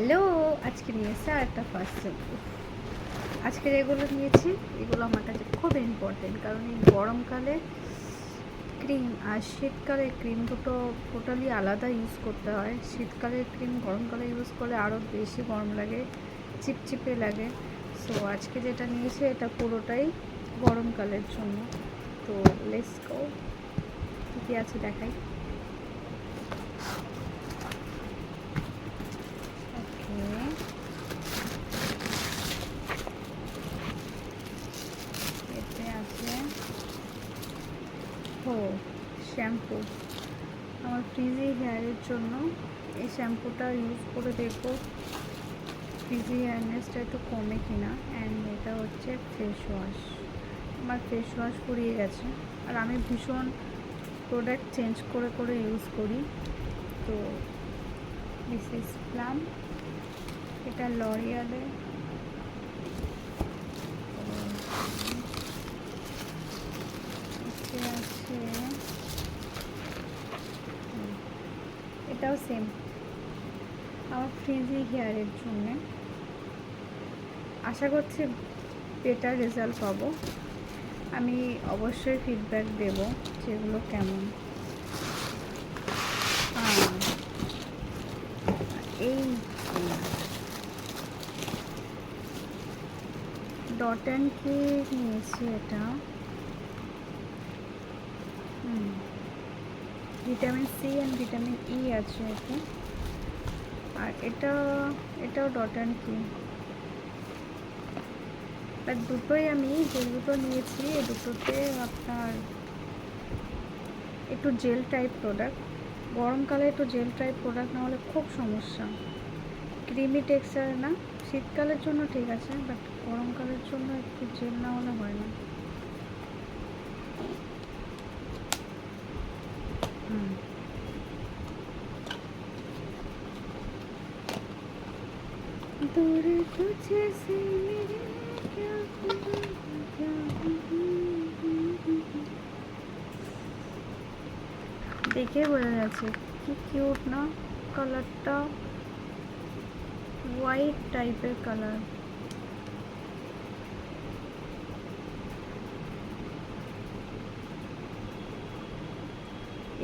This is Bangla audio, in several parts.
হ্যালো, আজকে নিয়ে এসে আর একটা ফার্স্ট শ্যাম্পু। আজকের এগুলো নিয়েছি, এগুলো আমার কাছে খুব ইম্পর্টেন্ট, কারণ এই গরমকালে ক্রিম আর শীতকালে ক্রিম দুটো টোটালি আলাদা ইউজ করতে হয়। শীতকালের ক্রিম গরমকালে ইউজ করলে আরও বেশি গরম লাগে, চিপচিপে লাগে। সো আজকে যেটা নিয়েছি এটা পুরোটাই গরমকালের জন্য। তো লেটস গো, কী আছে দেখাই। এতে আছে শ্যাম্পু আমার ফ্রিজি হেয়ারের জন্য। এই শ্যাম্পুটা ইউজ করে দেখবো ফ্রিজি হেয়ারনেসটা একটু কমে কিনা। অ্যান্ড এটা হচ্ছে ফেস ওয়াশ। আমার ফেস ওয়াশ ফুরিয়ে গেছে, আর আমি ভীষণ প্রোডাক্ট চেঞ্জ করে করে ইউজ করি। তো দিস ইজ প্লাম, এটা লরিয়ালের। আছে এটাও সেম আমার ফ্রিজি হেয়ারের জন্যে। আশা করছি বেটার রেজাল্ট পাবো। আমি অবশ্যই ফিডব্যাক দেব যেগুলো কেমন। এই ডট অ্যান্ড কি নিয়েছি এটা, vitamin C and vitamin E আছে এতে। আর এটাও ডট অ্যান্ড কি। বাট দুটোই আমি যে দুটো নিয়েছি এই দুটোতে আপনার একটু জেল টাইপ প্রোডাক্ট। গরমকালে একটু জেল টাইপ প্রোডাক্ট না হলে খুব সমস্যা। ক্রিমি টেক্সচার না, শীতকালের জন্য ঠিক আছে, বাট গরমকালের জন্য একটু জেল না হলে হয় না। दूर तुझे से मेरे क्या দেখে বোঝা যাচ্ছে কি কিউট না কালারটা, হোয়াইট টাইপের কালার।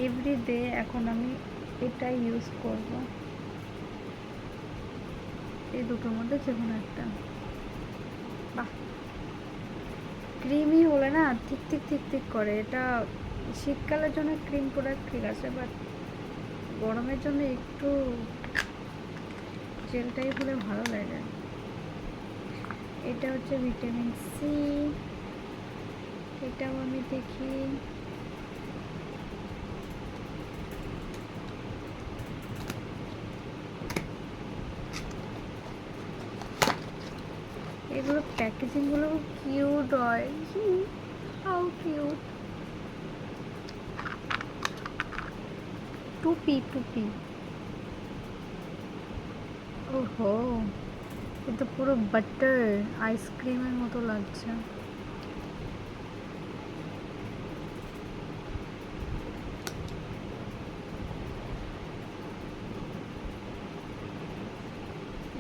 এভরিডে এখন আমি এটাই ইউজ করব। এই দুটোর মধ্যে যে কোনো একটা। বাহ, ক্রিমি হলে না ঠিক ঠিক ঠিক ঠিক করে। এটা শীতকালের জন্য ক্রিম প্রোডাক্ট ঠিক আছে, বাট গরমের জন্য একটু জেলটাই হলে ভালো লাগে। এটা হচ্ছে ভিটামিন সি, এটাও আমি দেখি। এগুলো প্যাকেজিংগুলো কিউট হয়, হাউ কিউট। টুপি টুপি, ওহো এটা পুরো বাটার আইসক্রিমের মতো লাগছে।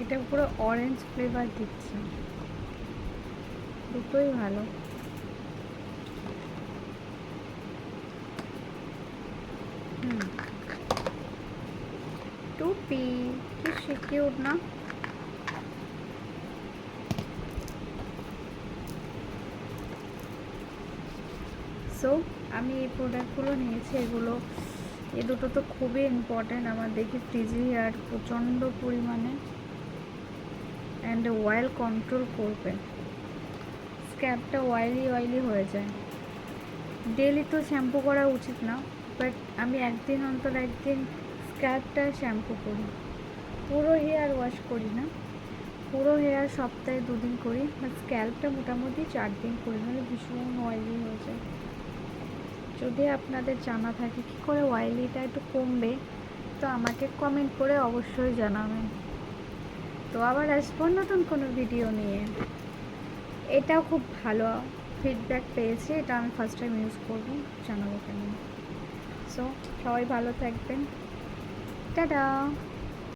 এটা পুরো অরেঞ্জ ফ্লেভার দিচ্ছে। দুটোই ভালো। টুপি কি কিউট না। সো আমি এই প্রোডাক্টগুলো নিয়েছি। এই দুটো তো খুবই ইম্পর্টেন্ট আমার, দেখি ফ্রিজি হেয়ার প্রচণ্ড পরিমাণে অ্যান্ড অয়েল কন্ট্রোল করবে। স্ক্যাল্পটা অয়েলি হয়ে যায়। ডেলি তো শ্যাম্পু করা উচিত না, বাট আমি একদিন অন্তর একদিন স্ক্যাল্পটা শ্যাম্পু করি। পুরো হেয়ার ওয়াশ করি না, পুরো হেয়ার সপ্তাহে 2 দিন করি, বাট স্ক্যাল্পটা মোটামুটি 4 দিন করি, নাহলে ভীষণ অয়েলি হয়ে যায়। যদি আপনাদের জানা থাকে কী করে অয়েলিটা একটু কমবে, তো আমাকে কমেন্ট করে অবশ্যই জানাবেন। তো আবার আসবো নতুন কোনো ভিডিও নিয়ে। এটাও খুব ভালো ফিডব্যাক পেয়েছি, এটা আমি ফার্স্ট টাইম ইউজ করবো, জানাবো কেমন। সো সবাই ভালো থাকবেন, টাটা।